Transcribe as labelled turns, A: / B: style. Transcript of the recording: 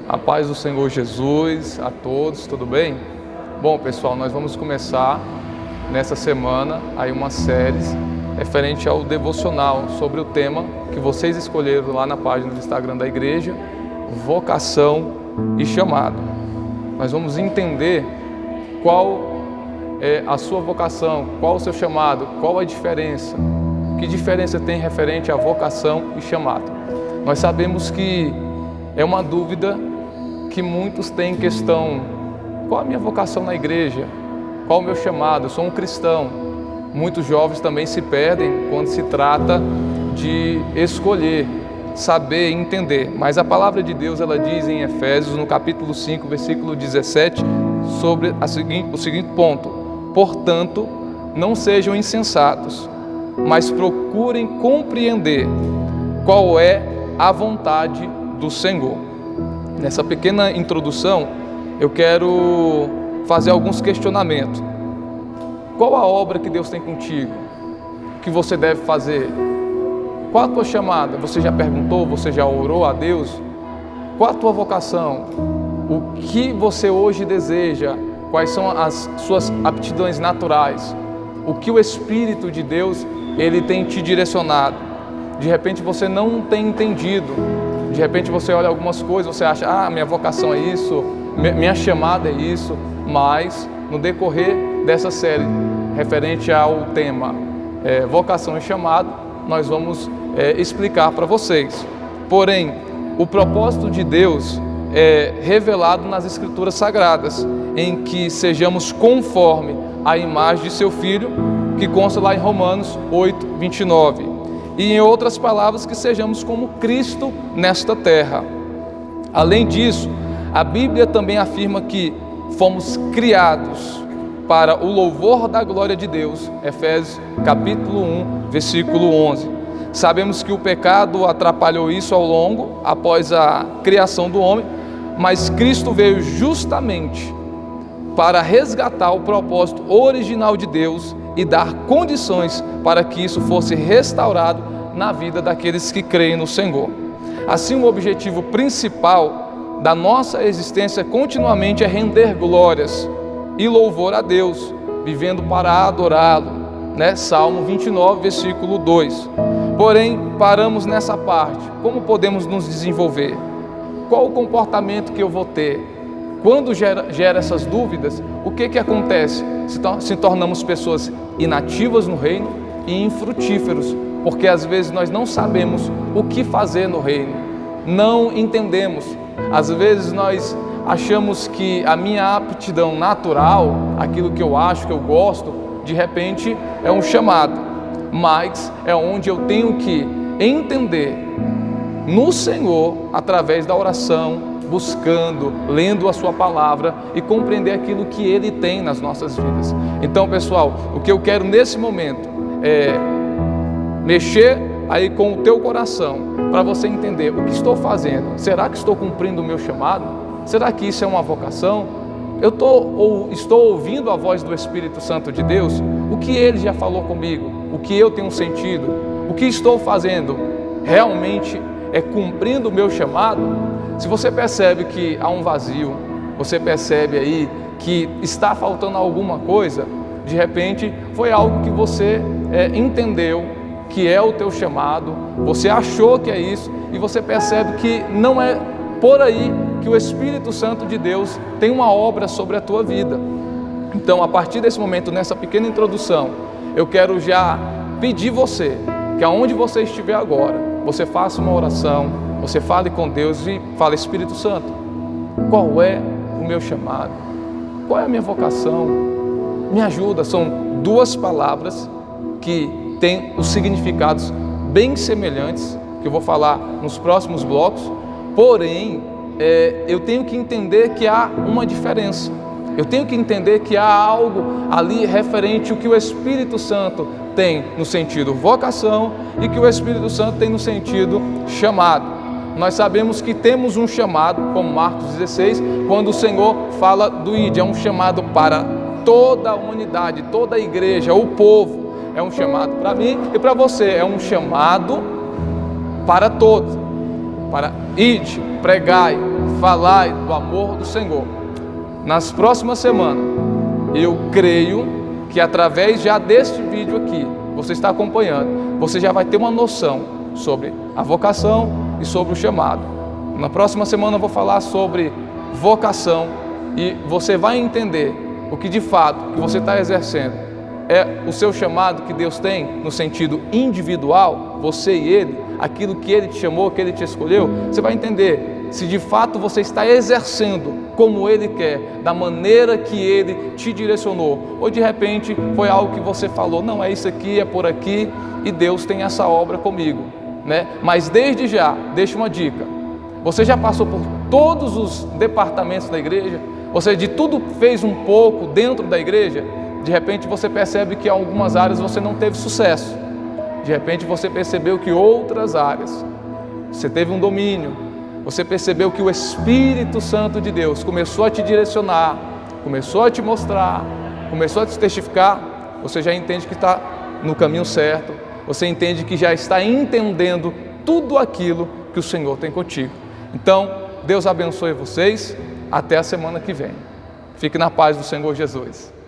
A: A paz do Senhor Jesus a todos, tudo bem? Bom, pessoal, nós vamos começar nessa semana aí uma série referente ao devocional sobre o tema que vocês escolheram lá na página do Instagram da igreja, vocação e chamado. Nós vamos entender qual é a sua vocação, qual o seu chamado, qual a diferença, que diferença tem referente à vocação e chamado. Nós sabemos que é uma dúvida que muitos têm em questão: qual a minha vocação na igreja? Qual o meu chamado? Eu sou um cristão. Muitos jovens também se perdem quando se trata de escolher, saber, entender. Mas a palavra de Deus, ela diz em Efésios, no capítulo 5, versículo 17, sobre o seguinte ponto: portanto, não sejam insensatos, mas procurem compreender qual é a vontade do Senhor. Nessa pequena introdução, eu quero fazer alguns questionamentos. Qual a obra que Deus tem contigo? O que você deve fazer? Qual a tua chamada? Você já perguntou? Você já orou a Deus? Qual a tua vocação? O que você hoje deseja? Quais são as suas aptidões naturais? O que o Espírito de Deus, ele tem te direcionado? De repente você não tem entendido. De repente você olha algumas coisas, você acha, minha vocação é isso, minha chamada é isso, mas no decorrer dessa série, referente ao tema vocação e chamado, nós vamos explicar para vocês. Porém, o propósito de Deus é revelado nas Escrituras Sagradas, em que sejamos conforme a imagem de seu Filho, que consta lá em Romanos 8, 29. E em outras palavras, que sejamos como Cristo nesta terra. Além disso, a Bíblia também afirma que fomos criados para o louvor da glória de Deus. Efésios capítulo 1, versículo 11. Sabemos que o pecado atrapalhou isso após a criação do homem, mas Cristo veio justamente para resgatar o propósito original de Deus e dar condições para que isso fosse restaurado na vida daqueles que creem no Senhor. Assim, o objetivo principal da nossa existência continuamente é render glórias e louvor a Deus, vivendo para adorá-lo, Salmo 29, versículo 2. Porém, paramos nessa parte. Como podemos nos desenvolver? Qual o comportamento que eu vou ter? Quando gera essas dúvidas, o que acontece? Se tornamos pessoas inativas no reino e infrutíferos, porque às vezes nós não sabemos o que fazer no reino, não entendemos. Às vezes nós achamos que a minha aptidão natural, aquilo que eu acho, que eu gosto, de repente é um chamado, mas é onde eu tenho que entender no Senhor, através da oração, buscando, lendo a sua palavra e compreender aquilo que Ele tem nas nossas vidas. Então, pessoal, o que eu quero nesse momento é mexer aí com o teu coração, para você entender o que estou fazendo. Será que estou cumprindo o meu chamado? Será que isso é uma vocação? Eu estou ouvindo a voz do Espírito Santo de Deus? O que Ele já falou comigo? O que eu tenho sentido? O que estou fazendo realmente é cumprindo o meu chamado? Se você percebe que há um vazio, você percebe aí que está faltando alguma coisa, de repente foi algo que você entendeu que é o teu chamado, você achou que é isso, e você percebe que não é por aí que o Espírito Santo de Deus tem uma obra sobre a tua vida. Então, a partir desse momento, nessa pequena introdução, eu quero já pedir você, que aonde você estiver agora, você faça uma oração, você fale com Deus e fale: Espírito Santo, qual é o meu chamado? Qual é a minha vocação? Me ajuda. São duas palavras que têm os significados bem semelhantes, que eu vou falar nos próximos blocos, porém, eu tenho que entender que há uma diferença. Eu tenho que entender que há algo ali referente ao que o Espírito Santo tem no sentido vocação e que o Espírito Santo tem no sentido chamado. Nós sabemos que temos um chamado, como Marcos 16, quando o Senhor fala do ID, é um chamado para toda a humanidade, toda a igreja, o povo. É um chamado para mim e para você, é um chamado para todos, para ide, pregai, falai do amor do Senhor. Nas próximas semanas, eu creio que através já deste vídeo aqui, você está acompanhando, você já vai ter uma noção sobre a vocação e sobre o chamado. Na próxima semana eu vou falar sobre vocação e você vai entender o que de fato que você está exercendo é o seu chamado que Deus tem no sentido individual, você e Ele, aquilo que Ele te chamou, que Ele te escolheu. Você vai entender se de fato você está exercendo como Ele quer, da maneira que Ele te direcionou, ou de repente foi algo que você falou, não, é isso aqui, é por aqui, e Deus tem essa obra comigo, né? Mas desde já, deixa uma dica, você já passou por todos os departamentos da igreja, você de tudo fez um pouco dentro da igreja, de repente você percebe que em algumas áreas você não teve sucesso, de repente você percebeu que outras áreas, você teve um domínio, você percebeu que o Espírito Santo de Deus começou a te direcionar, começou a te mostrar, começou a te testificar, você já entende que está no caminho certo, você entende que já está entendendo tudo aquilo que o Senhor tem contigo. Então, Deus abençoe vocês, até a semana que vem. Fique na paz do Senhor Jesus.